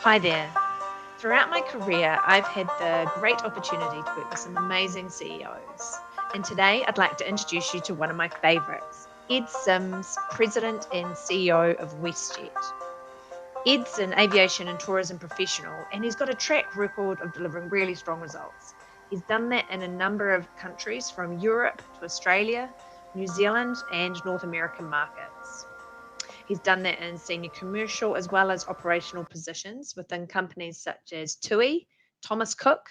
Hi there. Throughout my career, I've had the great opportunity to work with some amazing CEOs. And today I'd like to introduce you to one of my favorites, Ed Sims, President and CEO of WestJet. Ed's an aviation and tourism professional, and he's got a track record of delivering really strong results. He's done that in a number of countries from Europe to Australia, New Zealand, and North American markets. He's done that in senior commercial as well as operational positions within companies such as TUI, Thomas Cook,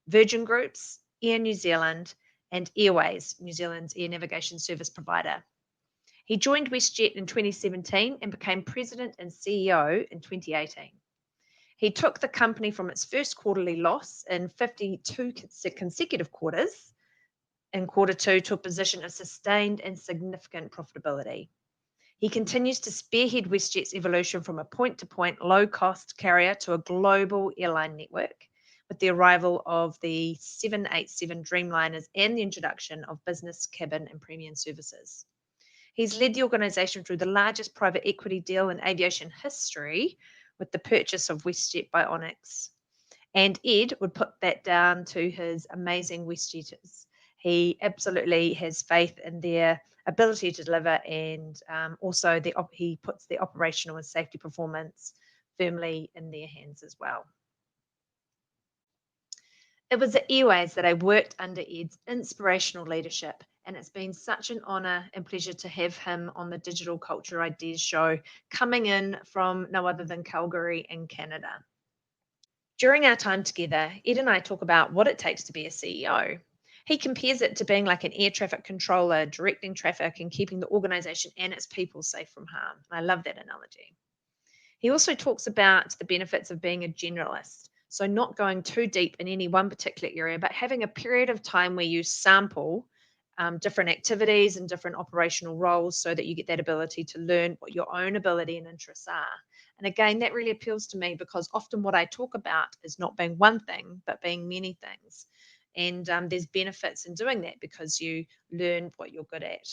Virgin Groups, Air New Zealand, and Airways, New Zealand's air navigation service provider. He joined WestJet in 2017 and became president and CEO in 2018. He took the company from its first quarterly loss in 52 consecutive quarters in quarter two to a position of sustained and significant profitability. He continues to spearhead WestJet's evolution from a point-to-point low-cost carrier to a global airline network with the arrival of the 787 Dreamliners and the introduction of business, cabin, and premium services. He's led the organisation through the largest private equity deal in aviation history with the purchase of WestJet by Onyx. And Ed would put that down to his amazing WestJetters. He absolutely has faith in their ability to deliver, and also he puts the operational and safety performance firmly in their hands as well. It was at Airways that I worked under Ed's inspirational leadership, and it's been such an honour and pleasure to have him on the Digital Culture Ideas show, coming in from no other than Calgary in Canada. During our time together, Ed and I talk about what it takes to be a CEO. He compares it to being like an air traffic controller, directing traffic and keeping the organisation and its people safe from harm. I love that analogy. He also talks about the benefits of being a generalist. So not going too deep in any one particular area, but having a period of time where you sample different activities and different operational roles so that you get that ability to learn what your own ability and interests are. And again, that really appeals to me because often what I talk about is not being one thing, but being many things. And there's benefits in doing that because you learn what you're good at.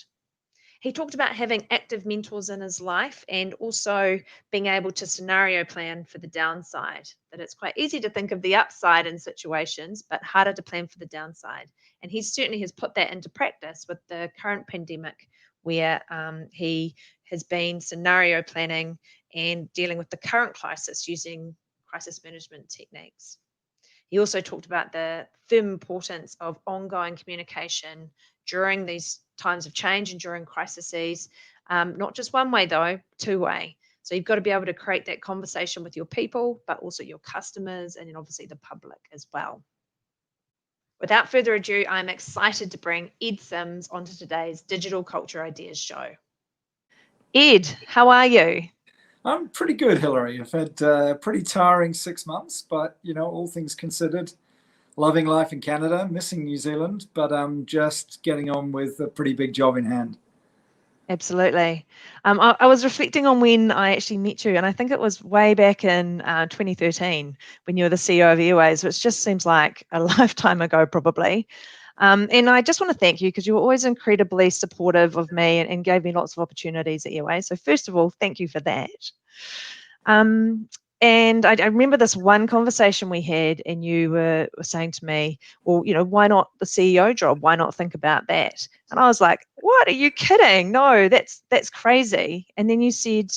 He talked about having active mentors in his life and also being able to scenario plan for the downside, that it's quite easy to think of the upside in situations, but harder to plan for the downside. And he certainly has put that into practice with the current pandemic, where he has been scenario planning and dealing with the current crisis using crisis management techniques. He also talked about the firm importance of ongoing communication during these times of change and during crises, not just one way though, two way. So you've got to be able to create that conversation with your people, but also your customers and then obviously the public as well. Without further ado, I'm excited to bring Ed Sims onto today's Digital Culture Ideas show. Ed, how are you? I'm pretty good, Hilary. I've had a pretty tiring 6 months, but, all things considered, loving life in Canada, missing New Zealand, but I'm just getting on with a pretty big job in hand. Absolutely. I was reflecting on when I actually met you, and I think it was way back in 2013 when you were the CEO of Airways, which just seems like a lifetime ago probably. And I just want to thank you because you were always incredibly supportive of me and gave me lots of opportunities at Airways. So first of all, thank you for that. And I remember this one conversation we had, and you were saying to me, well, why not the CEO job? Why not think about that? And I was like, what? Are you kidding? No, that's crazy. And then you said,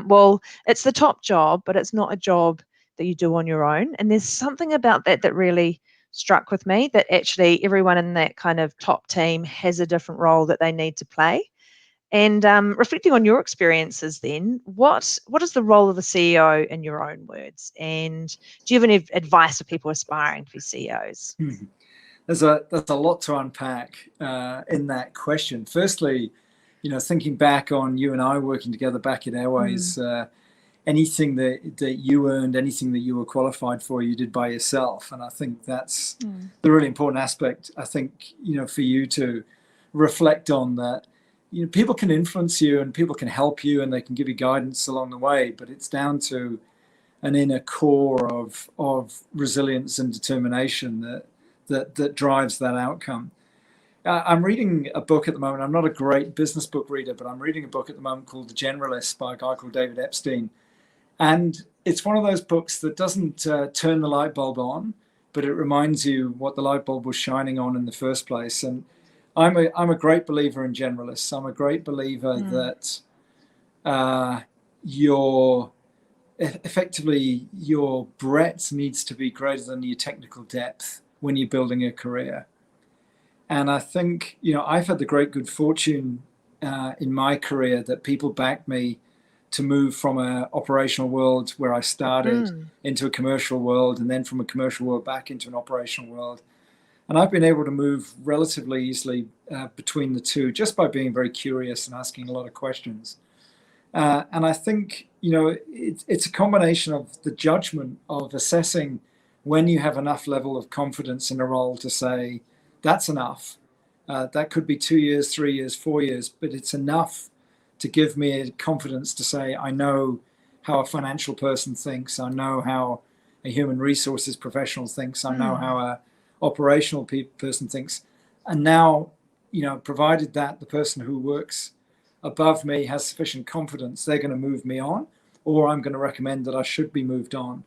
well, it's the top job, but it's not a job that you do on your own. And there's something about that really struck with me, that actually everyone in that kind of top team has a different role that they need to play. And reflecting on your experiences then, what is the role of the CEO in your own words? And do you have any advice for people aspiring to be CEOs? There's a lot to unpack in that question. Firstly, thinking back on you and I working together back at Airways, anything that you earned, anything that you were qualified for, you did by yourself. And I think that's the really important aspect, I think, for you to reflect on that. People can influence you and people can help you and they can give you guidance along the way, but it's down to an inner core of resilience and determination that drives that outcome. I'm reading a book at the moment. I'm not a great business book reader, but I'm reading a book at the moment called The Generalist by a guy called David Epstein. And it's one of those books that doesn't turn the light bulb on, but it reminds you what the light bulb was shining on in the first place. And I'm a great believer in generalists. I'm a great believer that your effectively your breadth needs to be greater than your technical depth when you're building a career. And I think, I've had the great good fortune in my career that people back me to move from an operational world where I started into a commercial world, and then from a commercial world back into an operational world. And I've been able to move relatively easily between the two just by being very curious and asking a lot of questions. And I think, it's a combination of the judgment of assessing when you have enough level of confidence in a role to say, that's enough. That could be 2 years, 3 years, 4 years, but it's enough to give me a confidence to say, I know how a financial person thinks. I know how a human resources professional thinks. I know how a operational person thinks. And now, provided that the person who works above me has sufficient confidence, they're going to move me on, or I'm going to recommend that I should be moved on.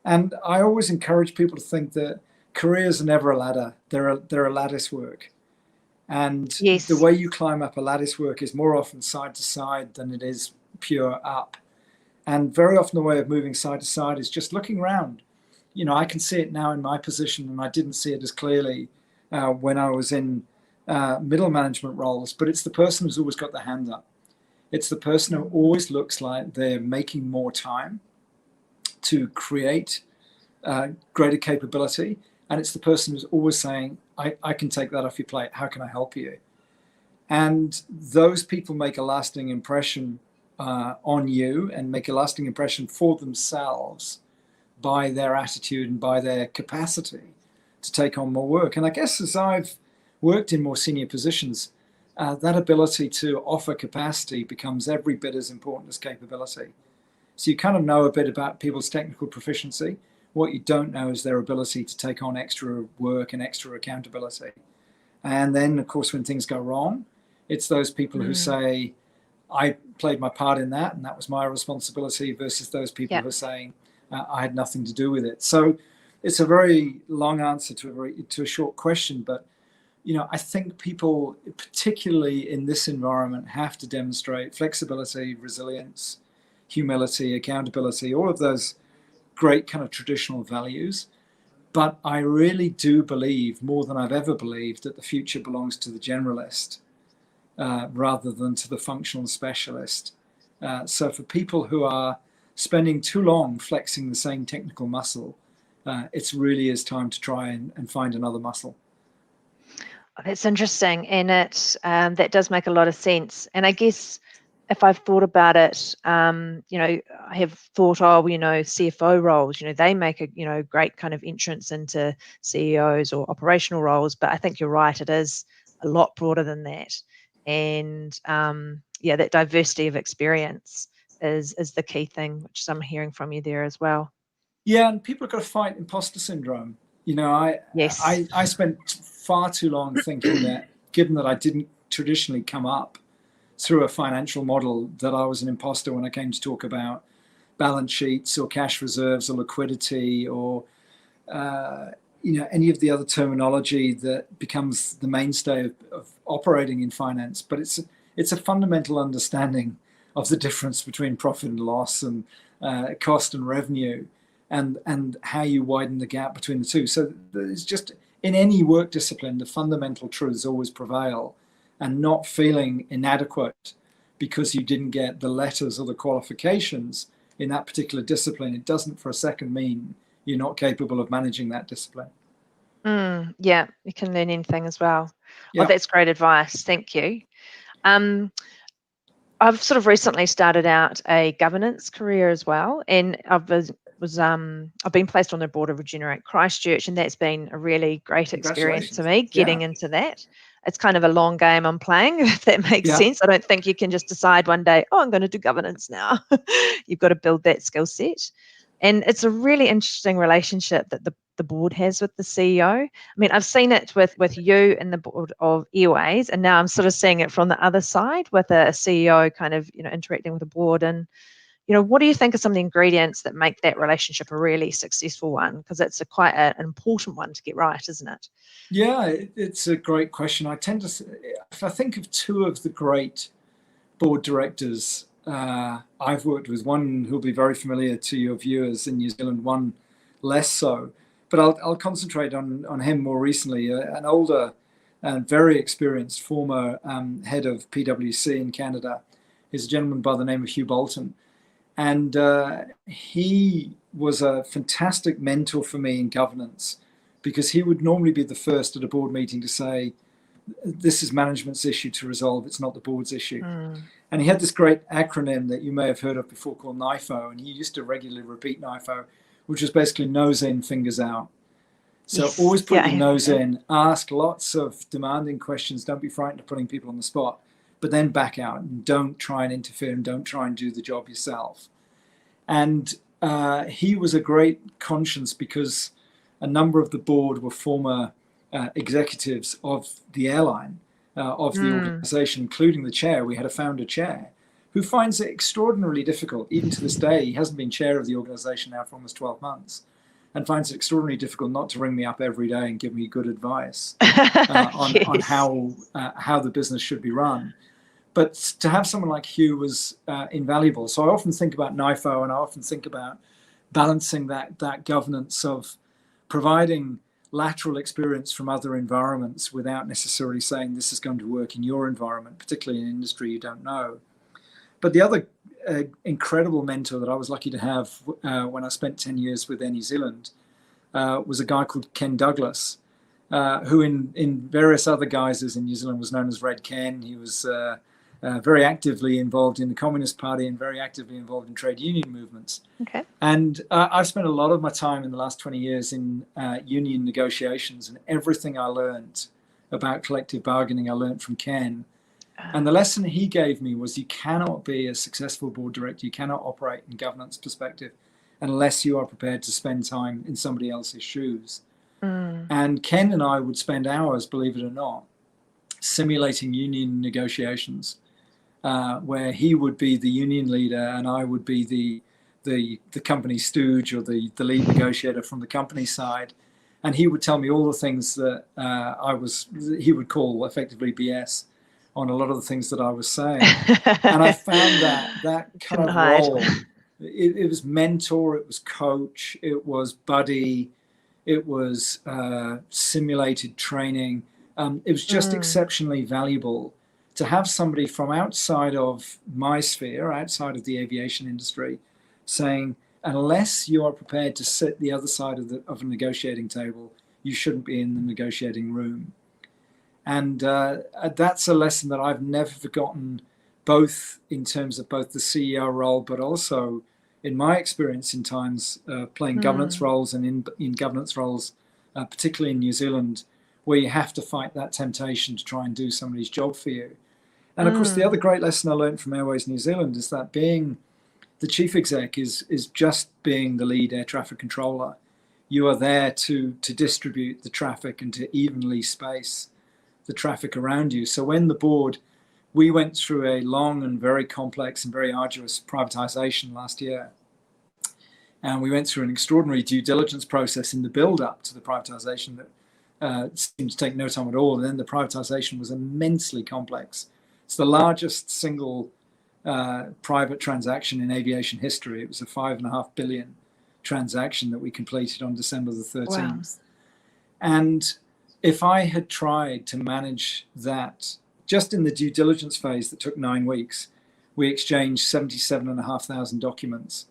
And I always encourage people to think that careers are never a ladder. They're a lattice work. And the way you climb up a lattice work is more often side to side than it is pure up. And very often the way of moving side to side is just looking around. I can see it now in my position, and I didn't see it as clearly when I was in middle management roles, but it's the person who's always got their hand up. It's the person who always looks like they're making more time to create greater capability. And it's the person who's always saying, I can take that off your plate. How can I help you? And those people make a lasting impression on you and make a lasting impression for themselves by their attitude and by their capacity to take on more work. And I guess as I've worked in more senior positions, that ability to offer capacity becomes every bit as important as capability. So you kind of know a bit about people's technical proficiency. What you don't know is their ability to take on extra work and extra accountability. And then, of course, when things go wrong, it's those people who say, I played my part in that, and that was my responsibility, versus those people who are saying, I had nothing to do with it. So it's a very long answer to a short question, but I think people, particularly in this environment, have to demonstrate flexibility, resilience, humility, accountability, all of those great kind of traditional values. But I really do believe, more than I've ever believed, that the future belongs to the generalist rather than to the functional specialist. So for people who are spending too long flexing the same technical muscle, it really is time to try and find another muscle. That's interesting, and that does make a lot of sense. And I guess if I've thought about it, I have thought, CFO roles, they make a, great kind of entrance into CEOs or operational roles. But I think you're right; it is a lot broader than that. And that diversity of experience is the key thing, which I'm hearing from you there as well. Yeah, and people have got to fight imposter syndrome. I spent far too long thinking that, given that I didn't traditionally come up through a financial model, that I was an imposter when I came to talk about balance sheets or cash reserves or liquidity or any of the other terminology that becomes the mainstay of operating in finance. But it's a fundamental understanding of the difference between profit and loss and cost and revenue, and how you widen the gap between the two. So it's just, in any work discipline, the fundamental truths always prevail. And not feeling inadequate because you didn't get the letters or the qualifications in that particular discipline, it doesn't for a second mean you're not capable of managing that discipline. Yeah, you can learn anything as well. Yeah. Oh, that's great advice. Thank you. I've sort of recently started out a governance career as well, and I've been placed on the board of Regenerate Christchurch, and that's been a really great experience to me, getting into that. It's kind of a long game I'm playing, if that makes sense. I don't think you can just decide one day, I'm going to do governance now. You've got to build that skill set. And it's a really interesting relationship that the board has with the CEO. I mean, I've seen it with you and the board of Airways, and now I'm sort of seeing it from the other side with a CEO kind of, interacting with the board. And what do you think are some of the ingredients that make that relationship a really successful one? Because it's quite an important one to get right, isn't it? Yeah, it's a great question. I tend to, if I think of two of the great board directors I've worked with, one who'll be very familiar to your viewers in New Zealand, one less so. But I'll concentrate on him more recently, an older and very experienced former head of PwC in Canada. He's a gentleman by the name of Walton. And he was a fantastic mentor for me in governance, because he would normally be the first at a board meeting to say, this is management's issue to resolve, it's not the board's issue. And he had this great acronym that you may have heard of before called NIFO, and he used to regularly repeat NIFO, which was basically nose in, fingers out. So Yes. always put Yeah, your nose in, ask lots of demanding questions, don't be frightened of putting people on the spot, but then back out and don't try and interfere and don't try and do the job yourself. And he was a great conscience, because a number of the board were former executives of the airline, of the organization, including the chair. We had a founder chair who finds it extraordinarily difficult, even to this day. He hasn't been chair of the organization now for almost 12 months, and finds it extraordinarily difficult not to ring me up every day and give me good advice on how the business should be run. But to have someone like Hugh was invaluable. So I often think about NIFO, and I often think about balancing that governance of providing lateral experience from other environments without necessarily saying this is going to work in your environment, particularly in an industry you don't know. But the other incredible mentor that I was lucky to have when I spent 10 years with Air New Zealand was a guy called Ken Douglas, who in various other guises in New Zealand was known as Red Ken. He was very actively involved in the Communist Party and very actively involved in trade union movements. Okay. And I've spent a lot of my time in the last 20 years in union negotiations, and everything I learned about collective bargaining I learned from Ken. And the lesson he gave me was you cannot be a successful board director, you cannot operate in governance perspective unless you are prepared to spend time in somebody else's shoes. And Ken and I would spend hours, believe it or not, simulating union negotiations, where he would be the union leader and I would be the company stooge, or the lead negotiator from the company side. And he would tell me all the things that he would call effectively BS on a lot of the things that I was saying. And I found that kind of role, it was mentor, it was coach, it was buddy, it was simulated training. It was just exceptionally valuable to have somebody from outside of my sphere, outside of the aviation industry, saying, unless you are prepared to sit the other side of a negotiating table, you shouldn't be in the negotiating room. And that's a lesson that I've never forgotten, both in terms of both the CEO role, but also in my experience in times playing governance roles and in governance roles, particularly in New Zealand, where you have to fight that temptation to try and do somebody's job for you. And of course, the other great lesson I learned from Airways New Zealand is that being the chief exec is just being the lead air traffic controller. You are there to distribute the traffic and to evenly space the traffic around you. So when the board, we went through a long and very complex and very arduous privatization last year. And we went through an extraordinary due diligence process in the build-up to the privatization that seemed to take no time at all. And then the privatization was immensely complex. It's the largest single private transaction in aviation history. It was a $5.5 billion transaction that we completed on December the 13th. Wow. And if I had tried to manage that, just in the due diligence phase that took 9 weeks, we exchanged 77,500 documents.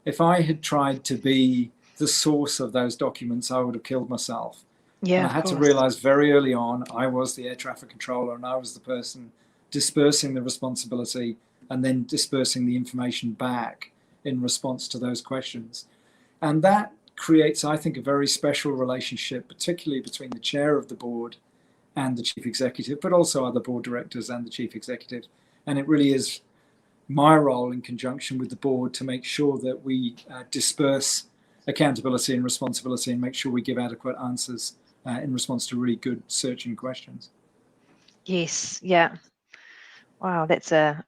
If I had tried to be the source of those documents, I would have killed myself. Yeah, and I had to realize very early on, I was the air traffic controller and I was the person dispersing the responsibility and then dispersing the information back in response to those questions. And that creates, I think, a very special relationship, particularly between the chair of the board and the chief executive, but also other board directors and the chief executive. And it really is my role in conjunction with the board to make sure that we disperse accountability and responsibility and make sure we give adequate answers in response to really good searching questions. Yes, yeah. Wow, that's a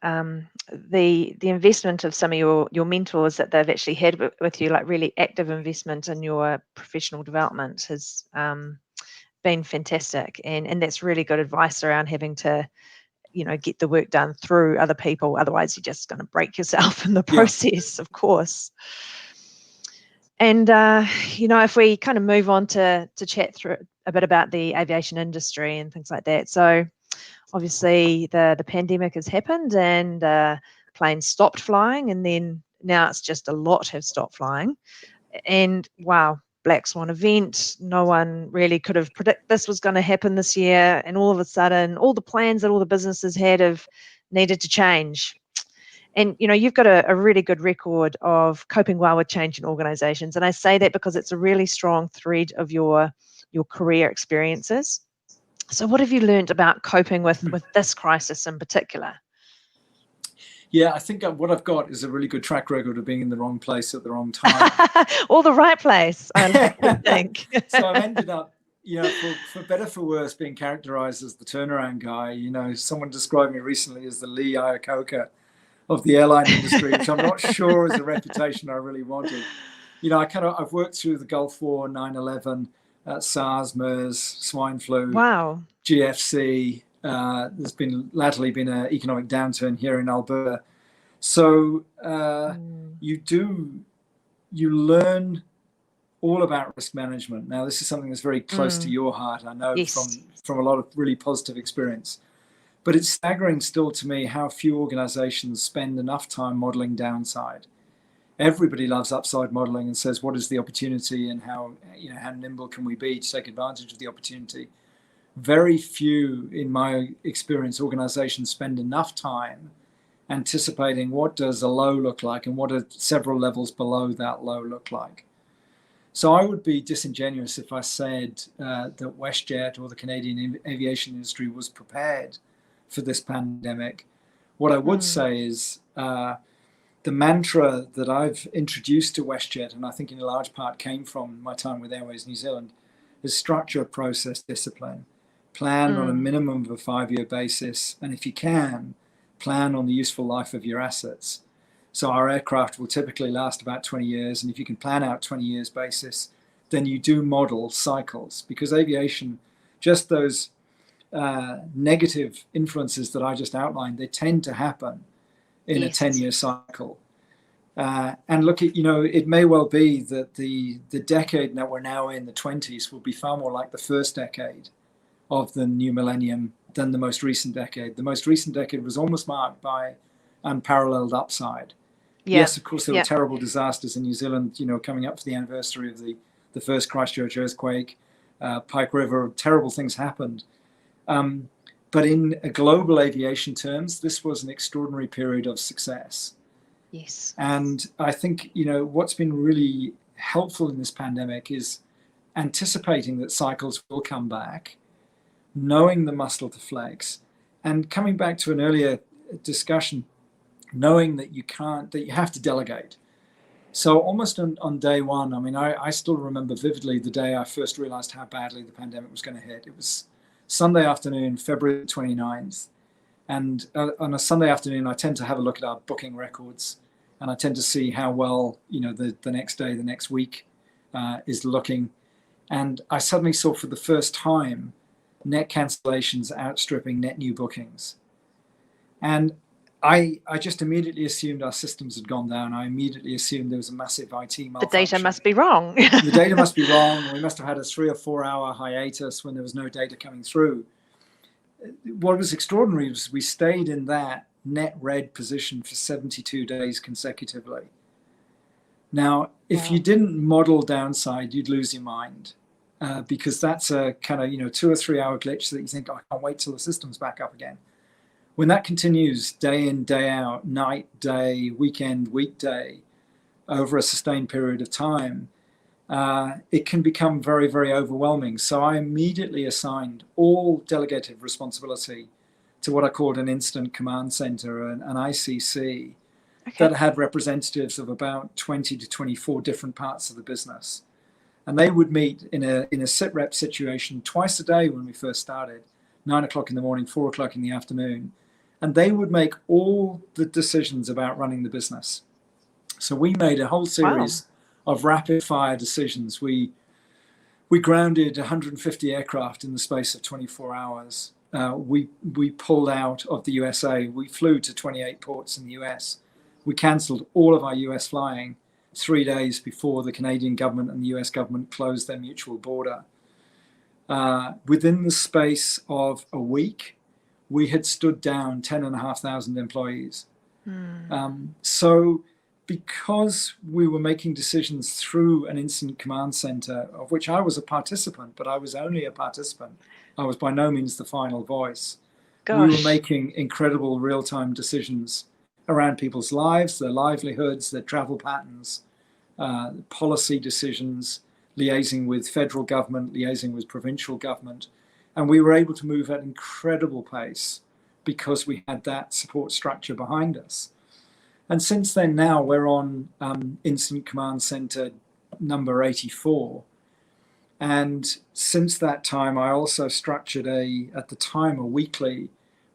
the investment of some of your mentors that they've actually had with you, like really active investment in your professional development, has been fantastic, and that's really good advice around having to, get the work done through other people. Otherwise, you're just going to break yourself in the process, of course. And if we kind of move on to chat through a bit about the aviation industry and things like that. So obviously the pandemic has happened, and planes stopped flying, and then now it's just a lot have stopped flying. And wow, black swan event. No one really could have predicted this was going to happen this year, and all of a sudden, all the plans that all the businesses had have needed to change. And you've got a really good record of coping well with change in organizations, and I say that because it's a really strong thread of your career experiences. So what have you learned about coping with this crisis in particular? Yeah, I think what I've got is a really good track record of being in the wrong place at the wrong time. Or the right place, I like to think. So I've ended up, for better for worse, being characterized as the turnaround guy. Someone described me recently as the Lee Iacocca of the airline industry, which I'm not sure is a reputation I really wanted. I've worked through the Gulf War, 9/11, SARS, MERS, swine flu, wow, GFC. There's latterly been an economic downturn here in Alberta. So you learn all about risk management. Now, this is something that's very close to your heart, I know, yes, from a lot of really positive experience. But it's staggering still to me how few organizations spend enough time modeling downside. Everybody loves upside modeling and says, what is the opportunity, and how nimble can we be to take advantage of the opportunity? Very few, in my experience, organizations spend enough time anticipating what does a low look like and what do several levels below that low look like. So I would be disingenuous if I said that WestJet or the Canadian aviation industry was prepared for this pandemic. What I would say is the mantra that I've introduced to WestJet, and I think in a large part came from my time with Airways New Zealand, is structure, process, discipline. Plan on a minimum of a 5-year basis, and if you can, plan on the useful life of your assets. So our aircraft will typically last about 20 years, and if you can plan out 20 years basis, then you do model cycles, because aviation, just those negative influences that I just outlined, they tend to happen in a 10-year cycle. And look, it may well be that the decade that we're now in, the 20s, will be far more like the first decade of the new millennium than the most recent decade. The most recent decade was almost marked by unparalleled upside. Yeah. Yes, of course, there were terrible disasters in New Zealand, coming up to the anniversary of the first Christchurch earthquake, Pike River, terrible things happened. But in global aviation terms, this was an extraordinary period of success. Yes. And I think, what's been really helpful in this pandemic is anticipating that cycles will come back, knowing the muscle to flex, and coming back to an earlier discussion, knowing that you have to delegate. So almost on day one, I still remember vividly the day I first realized how badly the pandemic was going to hit. It was Sunday afternoon, February 29th. And on a Sunday afternoon, I tend to have a look at our booking records, and I tend to see how well, the next day, the next week is looking. And I suddenly saw for the first time net cancellations outstripping net new bookings. And I just immediately assumed our systems had gone down. I immediately assumed there was a massive IT malfunction. The data must be wrong. The data must be wrong. We must have had a 3 or 4 hour hiatus when there was no data coming through. What was extraordinary was we stayed in that net red position for 72 days consecutively. Now, if you didn't model downside, you'd lose your mind, because that's a kind of 2 or 3 hour glitch that you think, I can't wait till the system's back up again. When that continues day in, day out, night, day, weekend, weekday, over a sustained period of time, it can become very, very overwhelming. So I immediately assigned all delegated responsibility to what I called an incident command center, an ICC, that had representatives of about 20 to 24 different parts of the business. And they would meet in a sit rep situation twice a day when we first started, 9 o'clock in the morning, 4 o'clock in the afternoon. and they would make all the decisions about running the business. So we made a whole series of rapid fire decisions. We grounded 150 aircraft in the space of 24 hours. We pulled out of the USA. We flew to 28 ports in the US. We cancelled all of our US flying 3 days before the Canadian government and the US government closed their mutual border. Within the space of a week, we had stood down 10,500 employees. So because we were making decisions through an incident command center, of which I was a participant, but I was only a participant. I was by no means the final voice. Gosh. We were making incredible real-time decisions around people's lives, their livelihoods, their travel patterns, policy decisions, liaising with federal government, liaising with provincial government. And we were able to move at incredible pace because we had that support structure behind us. And since then, now we're on Incident Command Center number 84. And since that time, I also structured at the time, a weekly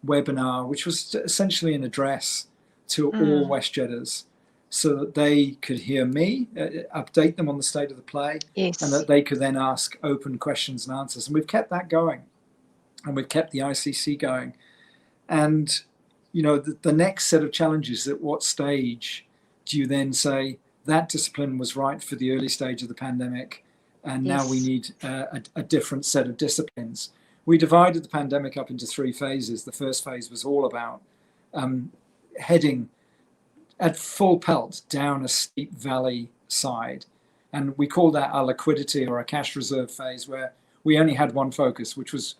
webinar, which was essentially an address to all WestJetters, so that they could hear me, update them on the state of the play, yes, and that they could then ask open questions and answers. And we've kept that going, and we've kept the ICC going. And you know, the next set of challenges, at what stage do you then say that discipline was right for the early stage of the pandemic, and yes, now we need a different set of disciplines? We divided the pandemic up into 3 phases. The first phase was all about heading at full pelt down a steep valley side. And we called that our liquidity or a cash reserve phase, where we only had one focus, which was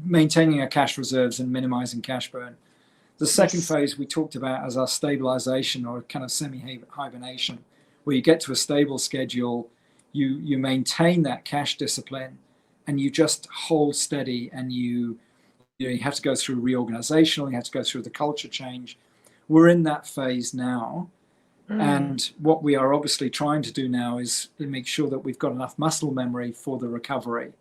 maintaining our cash reserves and minimizing cash burn. The second phase we talked about as our stabilization, or kind of semi-hibernation, where you get to a stable schedule, you maintain that cash discipline, and you just hold steady, and you have to go through reorganizational, you have to go through the culture change. We're in that phase now. And what we are obviously trying to do now is make sure that we've got enough muscle memory for the recovery,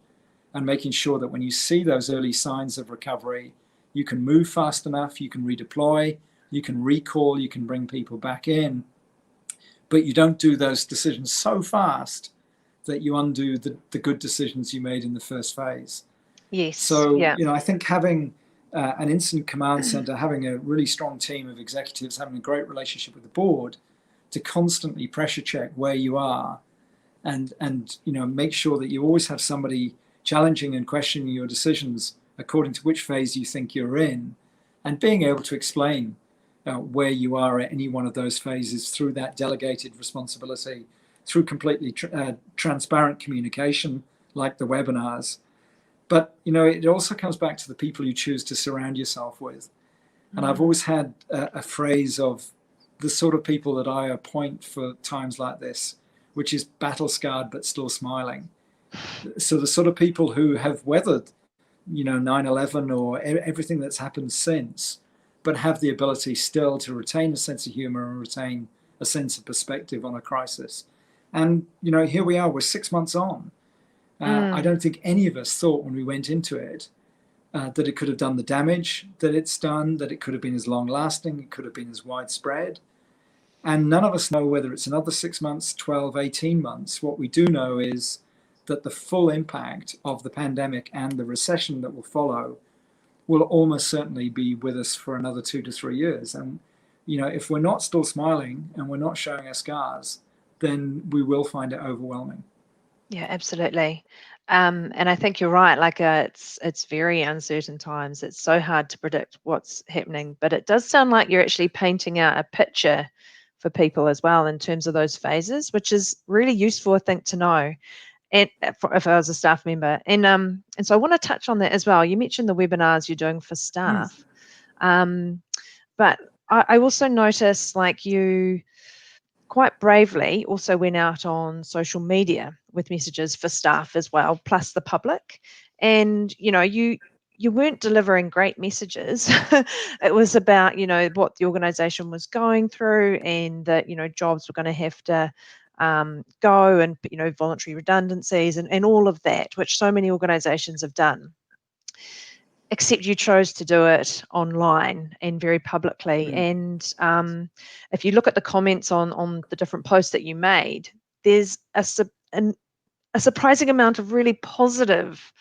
and making sure that when you see those early signs of recovery, you can move fast enough, you can redeploy, you can recall, you can bring people back in, but you don't do those decisions so fast that you undo the good decisions you made in the first phase. Yes. So, I think having an incident command center, having a really strong team of executives, having a great relationship with the board to constantly pressure check where you are, and make sure that you always have somebody challenging and questioning your decisions according to which phase you think you're in, and being able to explain where you are at any one of those phases through that delegated responsibility, through completely transparent communication like the webinars. But it also comes back to the people you choose to surround yourself with. And I've always had a phrase of the sort of people that I appoint for times like this, which is battle scarred but still smiling. So the sort of people who have weathered 9/11 or everything that's happened since, but have the ability still to retain a sense of humor and retain a sense of perspective on a crisis. And here we are, we're 6 months on. I don't think any of us thought when we went into it that it could have done the damage that it's done, that it could have been as long lasting, it could have been as widespread. And none of us know whether it's another 6 months, 12, 18 months. What we do know is that the full impact of the pandemic and the recession that will follow will almost certainly be with us for another 2 to 3 years. And, if we're not still smiling and we're not showing our scars, then we will find it overwhelming. Yeah, absolutely. And I think you're right. Like it's very uncertain times. It's so hard to predict what's happening, but it does sound like you're actually painting out a picture for people as well in terms of those phases, which is really useful, I think, to know. And if I was a staff member, and so I want to touch on that as well. You mentioned the webinars you're doing for staff, but I also noticed like you quite bravely also went out on social media with messages for staff as well, plus the public. And you weren't delivering great messages. It was about what the organization was going through, and that jobs were going to have to go, and voluntary redundancies and all of that, which so many organizations have done. except you chose to do it online and very publicly. And if you look at the comments on the different posts that you made, there's a surprising amount of really positive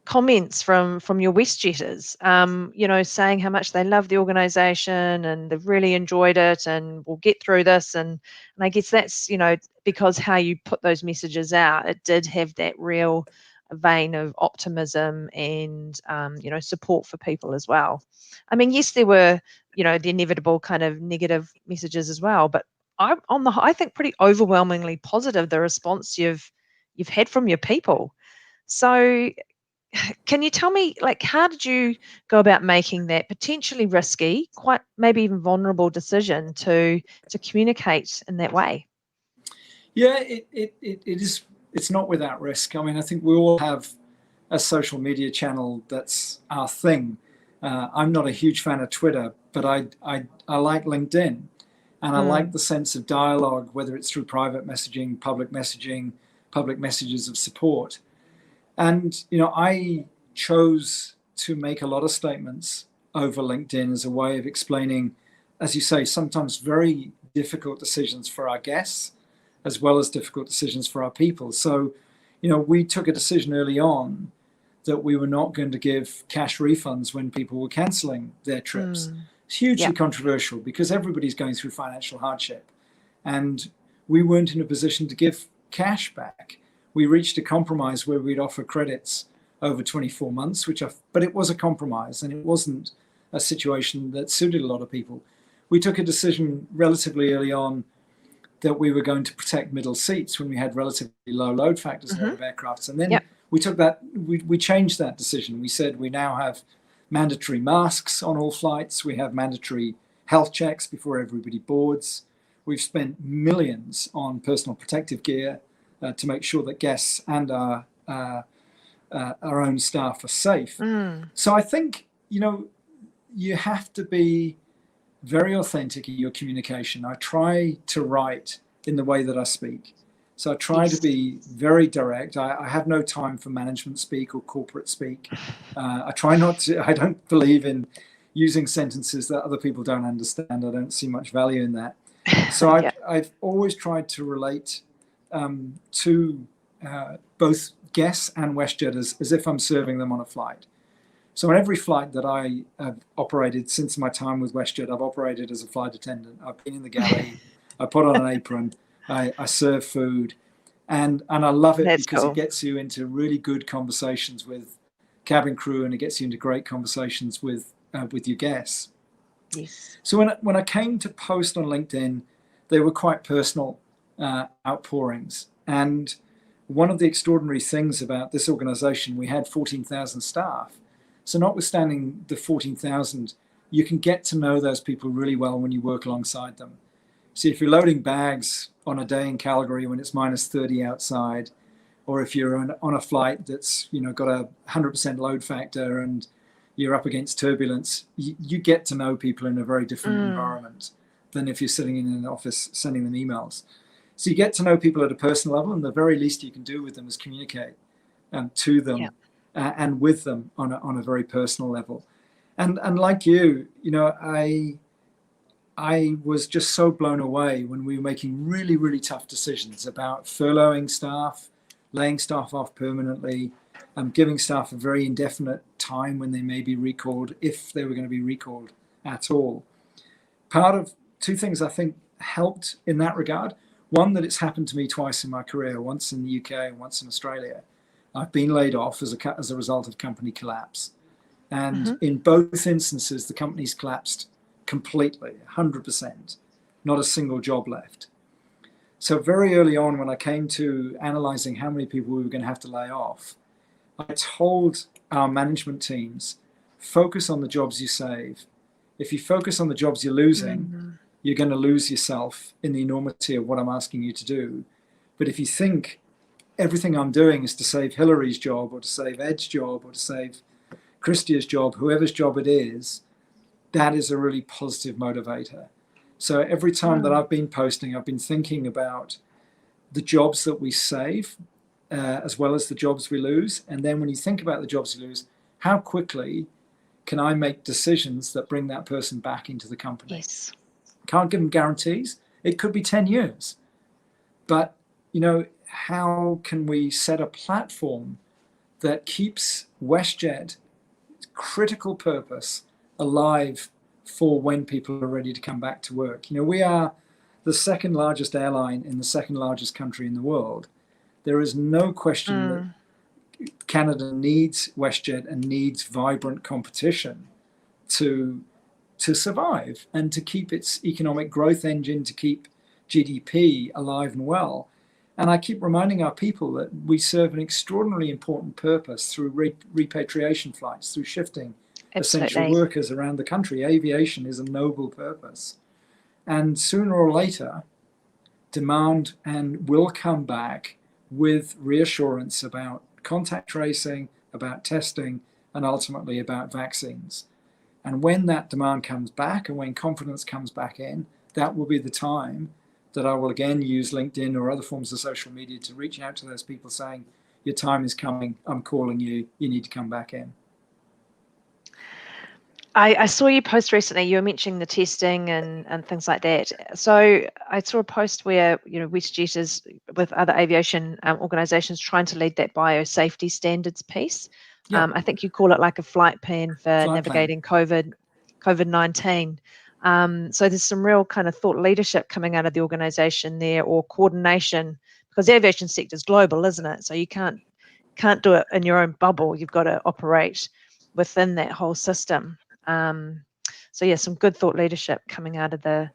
comments from your WestJetters, saying how much they love the organisation and they've really enjoyed it and we'll get through this. And I guess that's, because how you put those messages out, it did have that real vein of optimism and, support for people as well. I mean, yes, there were, the inevitable kind of negative messages as well, but I think pretty overwhelmingly positive, the response you've had from your people. So can you tell me, how did you go about making that potentially risky, quite maybe even vulnerable decision to communicate in that way? Yeah, it's not without risk. I mean, I think we all have a social media channel that's our thing. I'm not a huge fan of Twitter, but I like LinkedIn, and I like the sense of dialogue, whether it's through private messaging, public messages of support. And, I chose to make a lot of statements over LinkedIn as a way of explaining, as you say, sometimes very difficult decisions for our guests, as well as difficult decisions for our people. So, we took a decision early on that we were not going to give cash refunds when people were canceling their trips. It's hugely controversial because everybody's going through financial hardship. And we weren't in a position to give cash back. We reached a compromise where we'd offer credits over 24 months, but it was a compromise and it wasn't a situation that suited a lot of people. We took a decision relatively early on that we were going to protect middle seats when we had relatively low load factors in a lot of aircrafts. And then we changed that decision. We said we now have mandatory masks on all flights. We have mandatory health checks before everybody boards. We've spent millions on personal protective gear to make sure that guests and our own staff are safe. So I think, you have to be very authentic in your communication. I try to write in the way that I speak. So I try to be very direct. I have no time for management speak or corporate speak. I don't believe in using sentences that other people don't understand. I don't see much value in that. So I've always tried to relate to both guests and WestJet as if I'm serving them on a flight. So on every flight that I have operated since my time with WestJet, I've operated as a flight attendant. I've been in the galley. I put on an apron. I serve food, and I love it because it gets you into really good conversations with cabin crew, and it gets you into great conversations with your guests. Yes. So when I came to post on LinkedIn, they were quite personal outpourings. And one of the extraordinary things about this organization, we had 14,000 staff. So notwithstanding the 14,000, you can get to know those people really well when you work alongside them. See, if you're loading bags on a day in Calgary when it's minus 30 outside, or if you're on a flight that's got a 100% load factor and you're up against turbulence, you get to know people in a very different environment than if you're sitting in an office sending them emails. So you get to know people at a personal level, and the very least you can do with them is communicate to them and with them on a very personal level. And like you, I was just so blown away when we were making really, really tough decisions about furloughing staff, laying staff off permanently, giving staff a very indefinite time when they may be recalled, if they were going to be recalled at all. Part of two things I think helped in that regard. One, that it's happened to me twice in my career, once in the UK and once in Australia. I've been laid off as a result of company collapse. And in both instances, the company's collapsed completely, 100%, not a single job left. So very early on, when I came to analyzing how many people we were going to have to lay off, I told our management teams, focus on the jobs you save. If you focus on the jobs you're losing, you're going to lose yourself in the enormity of what I'm asking you to do. But if you think everything I'm doing is to save Hilary's job, or to save Ed's job, or to save Christia's job, whoever's job it is, that is a really positive motivator. So every time that I've been posting, I've been thinking about the jobs that we save, as well as the jobs we lose. And then when you think about the jobs you lose, how quickly can I make decisions that bring that person back into the company? Yes. Can't give them guarantees. It could be 10 years. But, how can we set a platform that keeps WestJet critical purpose alive for when people are ready to come back to work? We are the second largest airline in the second largest country in the world. There is no question that Canada needs WestJet and needs vibrant competition to survive and to keep its economic growth engine, to keep GDP alive and well. And I keep reminding our people that we serve an extraordinarily important purpose through repatriation flights, through shifting essential workers around the country. Aviation is a noble purpose. And sooner or later, demand and will come back with reassurance about contact tracing, about testing, and ultimately about vaccines. And when that demand comes back and when confidence comes back in, that will be the time that I will again use LinkedIn or other forms of social media to reach out to those people saying, your time is coming, I'm calling you, you need to come back in. I saw you post recently, you were mentioning the testing and things like that. So I saw a post where, WestJet is with other aviation organisations trying to lead that biosafety standards piece. Yeah. I think you call it like a flight plan for navigating COVID-19. So there's some real kind of thought leadership coming out of the organisation there, or coordination, because the aviation sector is global, isn't it? So you can't do it in your own bubble. You've got to operate within that whole system. So yeah, some good thought leadership coming out of the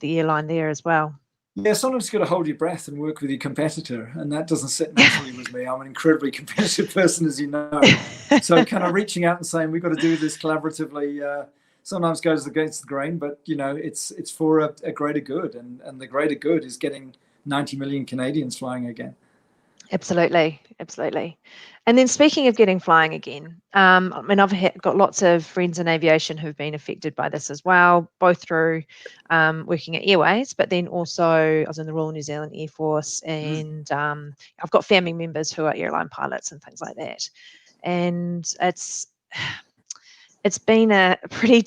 airline there as well. Yeah, sometimes you've got to hold your breath and work with your competitor, and that doesn't sit naturally with me. I'm an incredibly competitive person, as you know. So kind of reaching out and saying, we've got to do this collaboratively, sometimes goes against the grain, but, it's for a greater good, and the greater good is getting 90 million Canadians flying again. Absolutely. And then speaking of getting flying again, I've got lots of friends in aviation who've been affected by this as well, both through working at Airways, but then also I was in the Royal New Zealand Air Force, and I've got family members who are airline pilots and things like that. And it's been a pretty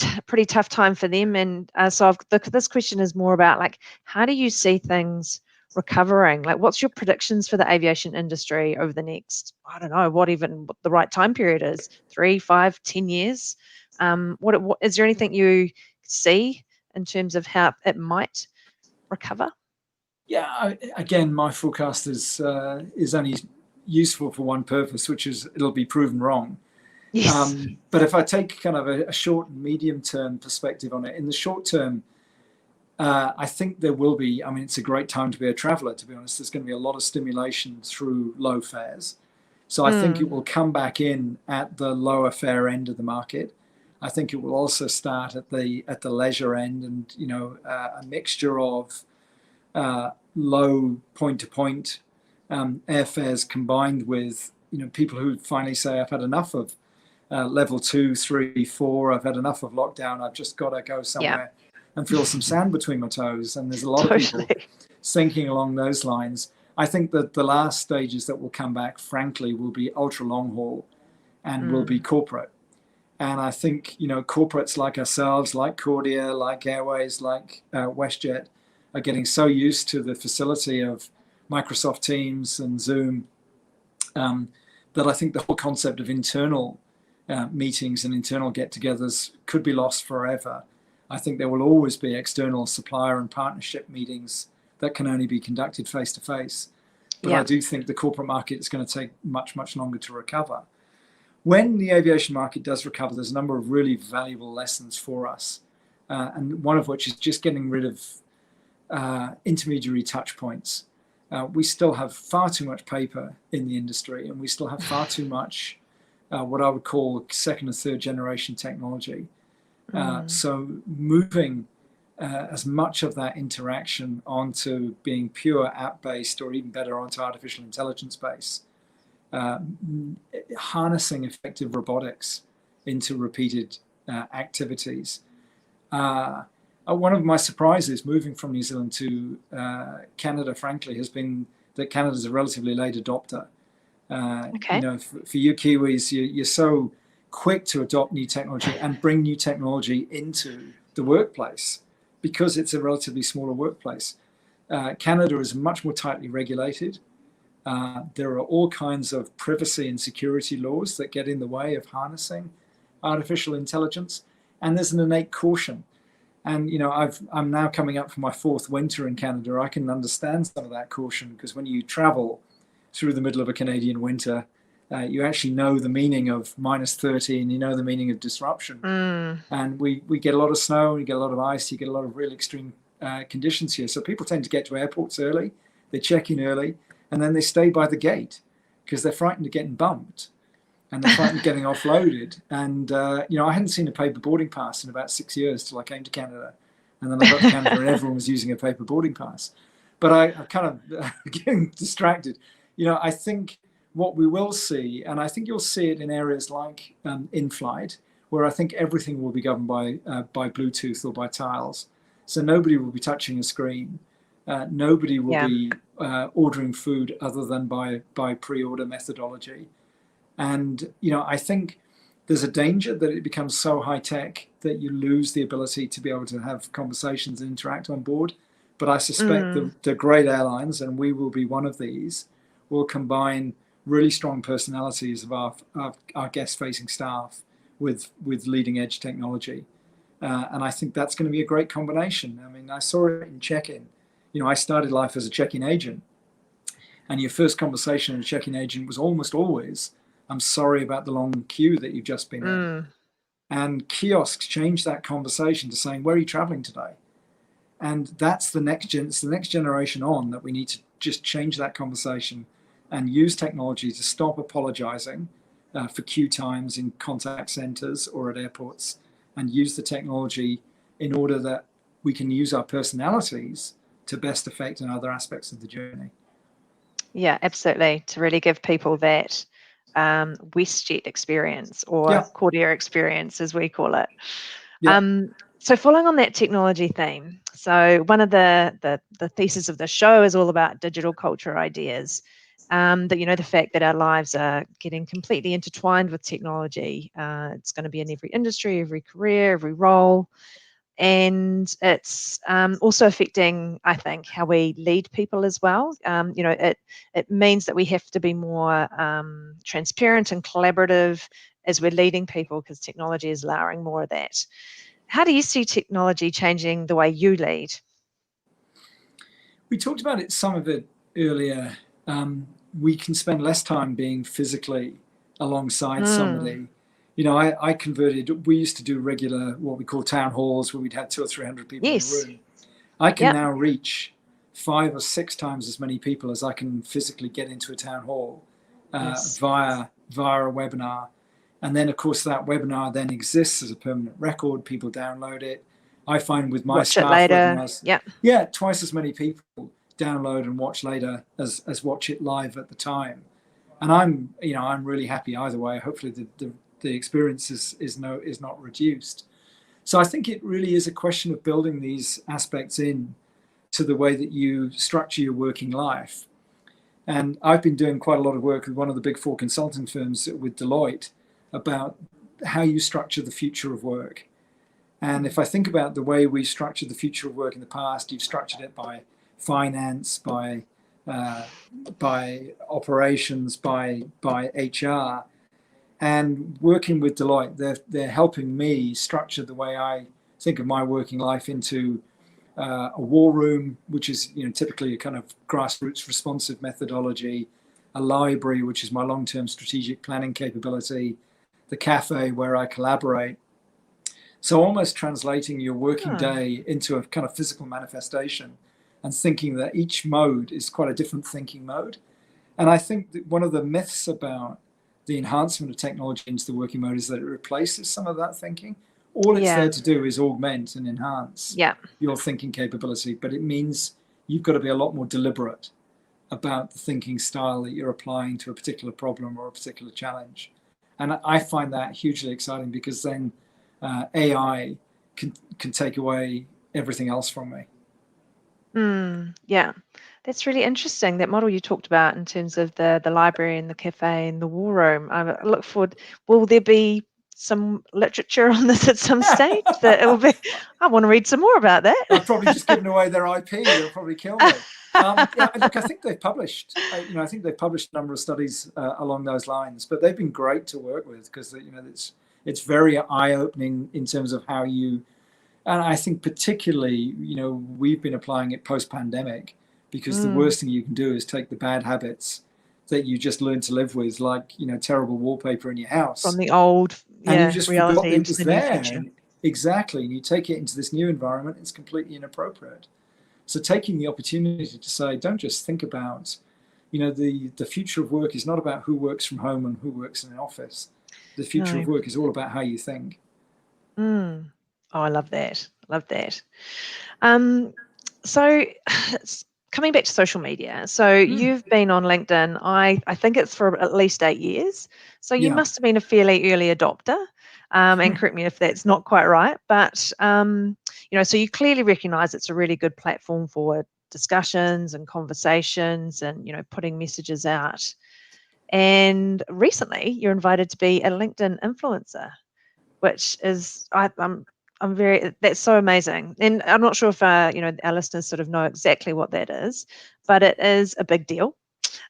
tough time for them. And so this question is more about, like, how do you see things recovering? Like, what's your predictions for the aviation industry over the next, I don't know, what the right time period is, 3, 5, 10 years? What is there anything you see in terms of how it might recover? Yeah, again, my forecast is only useful for one purpose, which is it'll be proven wrong. Yes. But if I take kind of a short and medium term perspective on it, in the short term, I think there will be, it's a great time to be a traveller, to be honest. There's going to be a lot of stimulation through low fares. So I think it will come back in at the lower fare end of the market. I think it will also start at the leisure end, and, a mixture of low point-to-point airfares combined with, people who finally say, I've had enough of level 2, 3, 4, I've had enough of lockdown, I've just got to go somewhere and feel some sand between my toes. And there's a lot of people thinking along those lines. I think that the last stages that will come back, frankly, will be ultra long haul and will be corporate. And I think, corporates like ourselves, like Cordia, like Airways, like WestJet, are getting so used to the facility of Microsoft Teams and Zoom that I think the whole concept of internal meetings and internal get-togethers could be lost forever. I think there will always be external supplier and partnership meetings that can only be conducted face-to-face. But I do think the corporate market is going to take much, much longer to recover. When the aviation market does recover, there's a number of really valuable lessons for us. And one of which is just getting rid of intermediary touch points. We still have far too much paper in the industry, and we still have far too much what I would call second and third generation technology. So moving as much of that interaction onto being pure app-based, or even better, onto artificial intelligence-based, harnessing effective robotics into repeated activities. One of my surprises moving from New Zealand to Canada, frankly, has been that Canada's a relatively late adopter. For you Kiwis, you're so quick to adopt new technology and bring new technology into the workplace because it's a relatively smaller workplace. Canada is much more tightly regulated. There are all kinds of privacy and security laws that get in the way of harnessing artificial intelligence, and there's an innate caution. And I'm now coming up for my 4th winter in Canada. I can understand some of that caution because when you travel through the middle of a Canadian winter, you actually know the meaning of -30, and you know the meaning of disruption. And we get a lot of snow, and you get a lot of ice, you get a lot of real extreme conditions here. So people tend to get to airports early, they check in early, and then they stay by the gate because they're frightened of getting bumped and they're frightened of getting offloaded. And, I hadn't seen a paper boarding pass in about 6 years till I came to Canada. And then I got to Canada and everyone was using a paper boarding pass. But I'm kind of getting distracted. I think what we will see, and I think you'll see it in areas like in-flight, where I think everything will be governed by Bluetooth or by tiles. So nobody will be touching a screen. Nobody will be ordering food other than by pre-order methodology. And, I think there's a danger that it becomes so high tech that you lose the ability to be able to have conversations and interact on board. But I suspect the great airlines, and we will be one of these, will combine really strong personalities of our guest-facing staff with leading edge technology. And I think that's going to be a great combination. I mean, I saw it in check-in. I started life as a check-in agent. And your first conversation with a check-in agent was almost always, "I'm sorry about the long queue that you've just been in." And kiosks changed that conversation to saying, "Where are you traveling today?" And that's the next generation on that we need to just change that conversation and use technology to stop apologizing for queue times in contact centers or at airports, and use the technology in order that we can use our personalities to best affect in other aspects of the journey. Yeah, absolutely. To really give people that WestJet experience, or Cordier experience, as we call it. So following on that technology theme, so one of the thesis of the show is all about digital culture ideas. That the fact that our lives are getting completely intertwined with technology. It's going to be in every industry, every career, every role. And it's also affecting, I think, how we lead people as well. It means that we have to be more transparent and collaborative as we're leading people, because technology is allowing more of that. How do you see technology changing the way you lead? We talked about some of it earlier. We can spend less time being physically alongside somebody. I converted, we used to do regular, what we call town halls, where we'd had 200 or 300 people in the room. I can now reach 5 or 6 times as many people as I can physically get into a town hall via a webinar. And then, of course, that webinar then exists as a permanent record. People download it. I find with my staff webinars, twice as many people download and watch later as watch it live at the time. And I'm really happy either way. Hopefully the experience is not reduced. So I think it really is a question of building these aspects in to the way that you structure your working life. And I've been doing quite a lot of work with one of the big 4 consulting firms, with Deloitte, about how you structure the future of work. And if I think about the way we structured the future of work in the past, you've structured it by finance, by operations, by HR. And working with Deloitte, they're helping me structure the way I think of my working life into a war room, which is typically a kind of grassroots responsive methodology, a library, which is my long-term strategic planning capability, the cafe where I collaborate. So almost translating your working day into a kind of physical manifestation, and thinking that each mode is quite a different thinking mode. And I think that one of the myths about the enhancement of technology into the working mode is that it replaces some of that thinking. All it's there to do is augment and enhance your thinking capability, but it means you've got to be a lot more deliberate about the thinking style that you're applying to a particular problem or a particular challenge. And I find that hugely exciting, because then AI can take away everything else from me. Yeah, that's really interesting. That model you talked about in terms of the library and the cafe and the war room. I look forward. Will there be some literature on this at some stage? That it will be. I want to read some more about that. I've probably just given away their IP. They'll probably kill me. Yeah, look, I think they've published. I think they've published a number of studies along those lines, but they've been great to work with because it's very eye-opening in terms of how you. And I think particularly, we've been applying it post-pandemic because the worst thing you can do is take the bad habits that you just learn to live with, like, terrible wallpaper in your house. From the old and you just forgot reality it into was the there. new future. Exactly. And you take it into this new environment, it's completely inappropriate. So taking the opportunity to say, don't just think about, the future of work is not about who works from home and who works in an office. The future of work is all about how you think. Oh, I love that. Love that. So coming back to social media. So you've been on LinkedIn, I think it's for at least 8 years. So you must have been a fairly early adopter. And correct me if that's not quite right. But, so you clearly recognize it's a really good platform for discussions and conversations and, putting messages out. And recently you're invited to be a LinkedIn influencer, which is, I'm very, that's so amazing. And I'm not sure if, our listeners sort of know exactly what that is, but it is a big deal.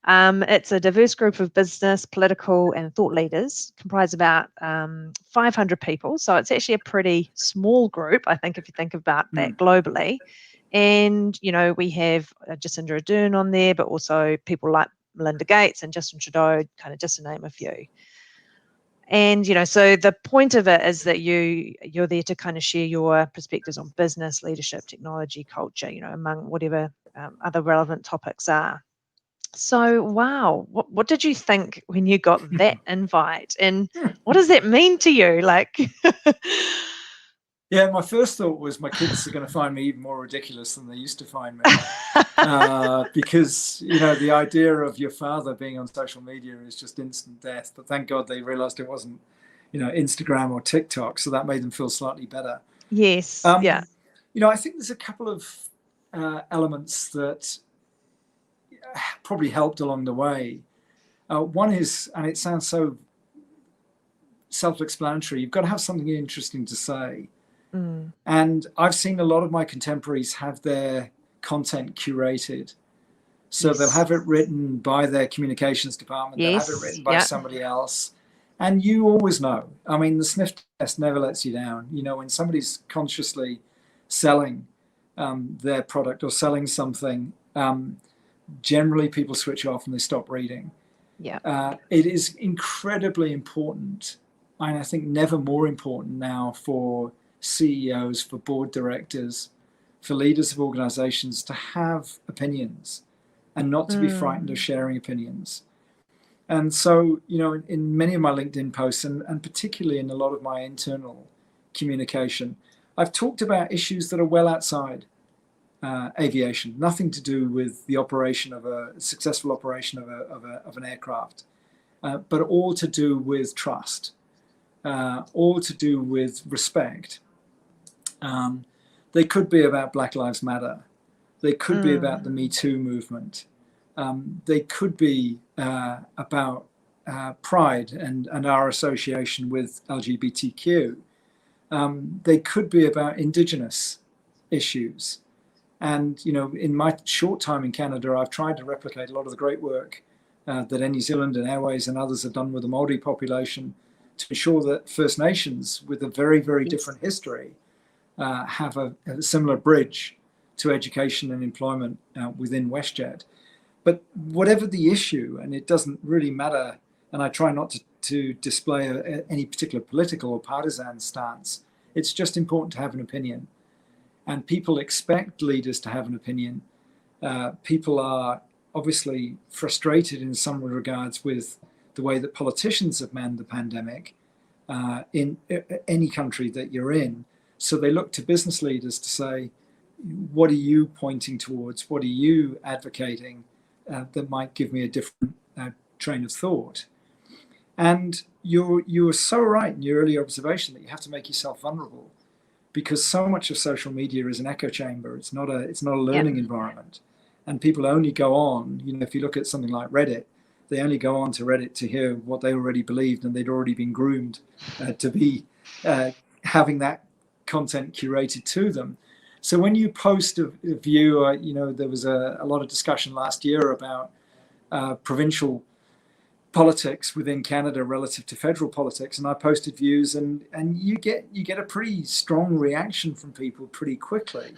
It's a diverse group of business, political, and thought leaders, comprised about 500 people. So it's actually a pretty small group, I think, if you think about that globally. And, we have Jacinda Ardern on there, but also people like Melinda Gates and Justin Trudeau, kind of just to name a few. And, so the point of it is that you're there to kind of share your perspectives on business, leadership, technology, culture, among whatever other relevant topics are. So, wow, what did you think when you got that invite? And what does that mean to you? Like, yeah, my first thought was my kids are going to find me even more ridiculous than they used to find me. Because, the idea of your father being on social media is just instant death. But thank God they realized it wasn't, Instagram or TikTok. So that made them feel slightly better. Yes. Yeah. I think there's a couple of elements that probably helped along the way. One is, and it sounds so self-explanatory, you've got to have something interesting to say. And I've seen a lot of my contemporaries have their content curated. So they'll have it written by their communications department, they'll have it written by somebody else. And you always know. I mean, the sniff test never lets you down. When somebody's consciously selling their product or selling something, generally people switch off and they stop reading. It is incredibly important, and I think never more important now, for CEOs, for board directors, for leaders of organizations to have opinions and not to be frightened of sharing opinions. And so, in many of my LinkedIn posts, and particularly in a lot of my internal communication, I've talked about issues that are well outside aviation, nothing to do with the operation of a successful operation of an aircraft, but all to do with trust, all to do with respect. They could be about Black Lives Matter. They could be about the Me Too movement. They could be about pride and our association with LGBTQ. They could be about Indigenous issues. And, in my short time in Canada, I've tried to replicate a lot of the great work that Air New Zealand and Airways and others have done with the Māori population to ensure that First Nations, with a very, very different history, have a similar bridge to education and employment within WestJet. But whatever the issue, and it doesn't really matter, and I try not to display any particular political or partisan stance, it's just important to have an opinion. And people expect leaders to have an opinion. People are obviously frustrated in some regards with the way that politicians have manned the pandemic in any country that you're in. So they look to business leaders to say, what are you pointing towards? What are you advocating that might give me a different train of thought? And you were so right in your early observation that you have to make yourself vulnerable, because so much of social media is an echo chamber. It's not a learning environment, and people only go on. If you look at something like Reddit, they only go on to Reddit to hear what they already believed, and they'd already been groomed to be having that content curated to them. So when you post a view, there was a lot of discussion last year about provincial politics within Canada relative to federal politics, and I posted views, and you get a pretty strong reaction from people pretty quickly.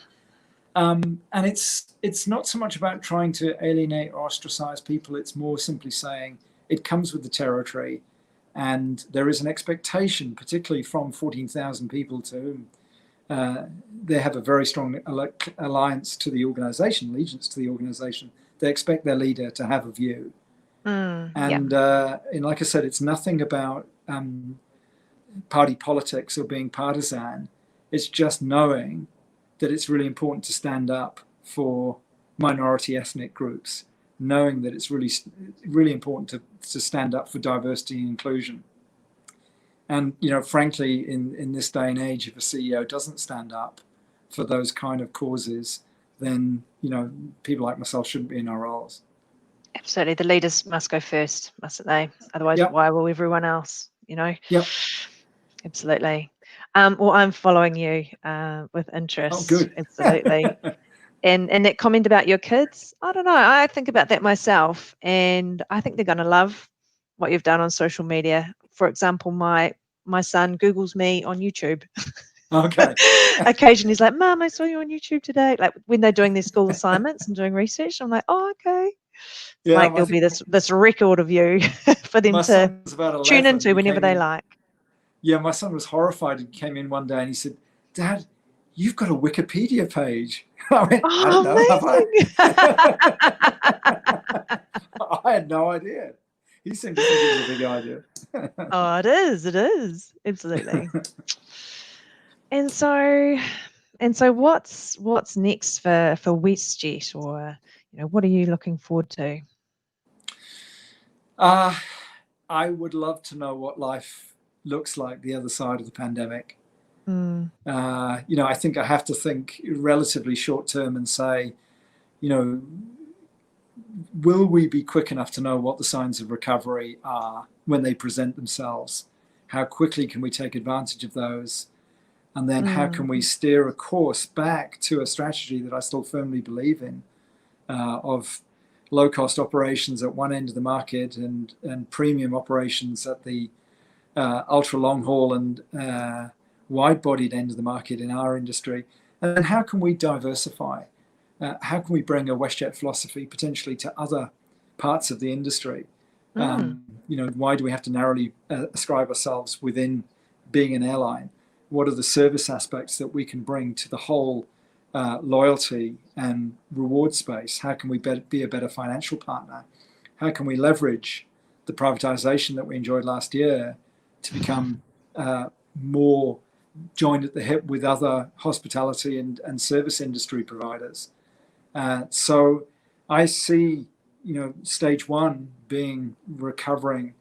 And it's not so much about trying to alienate or ostracize people. It's more simply saying it comes with the territory, and there is an expectation, particularly from 14,000 people to whom they have a very strong alliance to the organization, allegiance to the organization. They expect their leader to have a view. And like I said, it's nothing about party politics or being partisan. It's just knowing that it's really important to stand up for minority ethnic groups, knowing that it's really important to stand up for diversity and inclusion. And, frankly, in this day and age, if a CEO doesn't stand up for those kind of causes, then, people like myself shouldn't be in our roles. Absolutely. The leaders must go first, mustn't they? Otherwise, why will everyone else, Yep. Absolutely. Well, I'm following you with interest. Oh, good. Absolutely. And that comment about your kids, I don't know. I think about that myself, and I think they're going to love what you've done on social media. For example, my son Googles me on YouTube. Okay. Occasionally he's like, Mum, I saw you on YouTube today. Like when they're doing their school assignments and doing research, I'm like, oh, okay. Yeah, like there'll be this record of you for them to tune into whenever they like. Yeah, my son was horrified and came in one day and he said, Dad, you've got a Wikipedia page. I went, I don't know. I had no idea. He seemed to think it was a big idea. Oh, it is. Absolutely. And so what's next for WestJet, or what are you looking forward to? I would love to know what life looks like the other side of the pandemic. I think I have to think relatively short term and say, will we be quick enough to know what the signs of recovery are when they present themselves? How quickly can we take advantage of those? And then how can we steer a course back to a strategy that I still firmly believe in, of low-cost operations at one end of the market and premium operations at the ultra-long haul and wide-bodied end of the market in our industry? And then how can we diversify? How can we bring a WestJet philosophy potentially to other parts of the industry? Why do we have to narrowly ascribe ourselves within being an airline? What are the service aspects that we can bring to the whole loyalty and reward space? How can we be a better financial partner? How can we leverage the privatization that we enjoyed last year to become more joined at the hip with other hospitality and service industry providers? So I see, stage one being recovering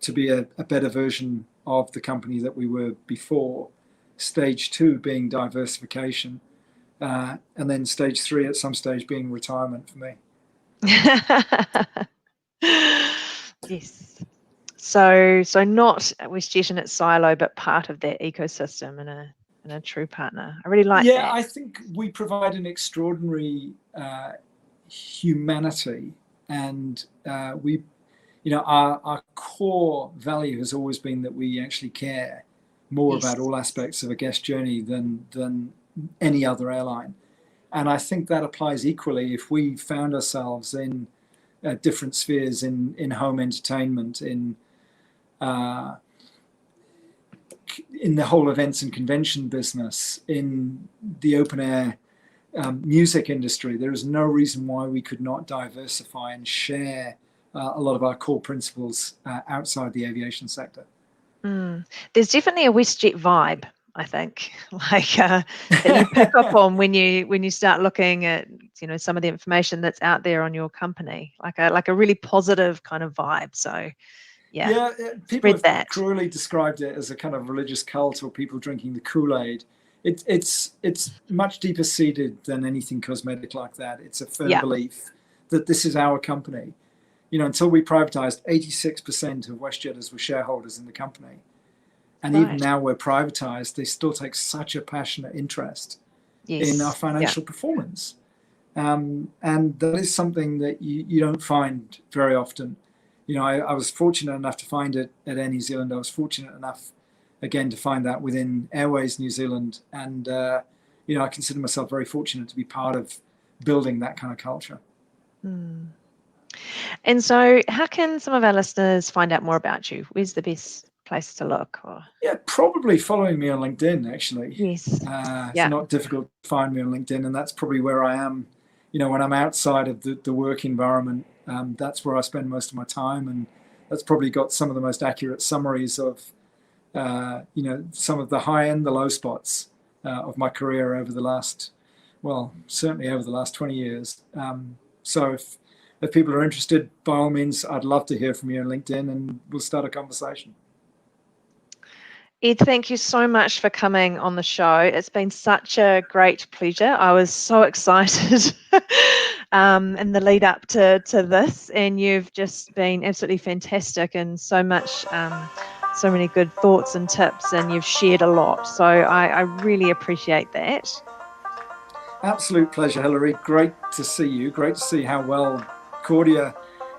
to be a better version of the company that we were before. Stage two being diversification. And then stage three at some stage being retirement for me. Yes. So not WestJet in its silo, but part of that ecosystem and a true partner. I really like that. Yeah, I think we provide an extraordinary humanity, and our core value has always been that we actually care more about all aspects of a guest journey than any other airline. And I think that applies equally if we found ourselves in different spheres, in home entertainment, in the whole events and convention business, in the open air music industry. There is no reason why we could not diversify and share a lot of our core principles outside the aviation sector. There's definitely a WestJet vibe, I think, that you pick up on when you start looking at some of the information that's out there on your company, like a really positive kind of vibe. So people have cruelly described it as a kind of religious cult or people drinking the Kool-Aid. It's much deeper seated than anything cosmetic like that. It's a firm belief that this is our company. until we privatized, 86% of WestJetters were shareholders in the company. And Right. even now we're privatized, they still take such a passionate interest in our financial performance. And that is something that you don't find very often. I was fortunate enough to find it at Air New Zealand. I was fortunate enough, again, to find that within Airways New Zealand. And, I consider myself very fortunate to be part of building that kind of culture. Mm. And so how can some of our listeners find out more about you? Where's the best place to look? Yeah, probably following me on LinkedIn, actually. Yes. It's not difficult to find me on LinkedIn, and that's probably where I am. When I'm outside of the work environment, that's where I spend most of my time, and that's probably got some of the most accurate summaries of, some of the high and the low spots of my career over the last, certainly over the last 20 years. So if people are interested, by all means, I'd love to hear from you on LinkedIn, and we'll start a conversation. Ed, thank you so much for coming on the show. It's been such a great pleasure. I was so excited in the lead up to this, and you've just been absolutely fantastic and so many good thoughts and tips, and you've shared a lot. So I really appreciate that. Absolute pleasure, Hilary. Great to see you. Great to see how well Cordia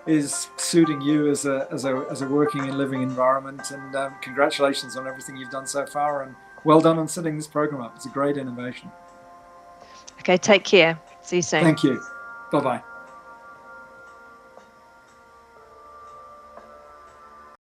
is suiting you as a working and living environment. And congratulations on everything you've done so far. And well done on setting this program up. It's a great innovation. Okay, take care. See you soon. Thank you. Bye-bye.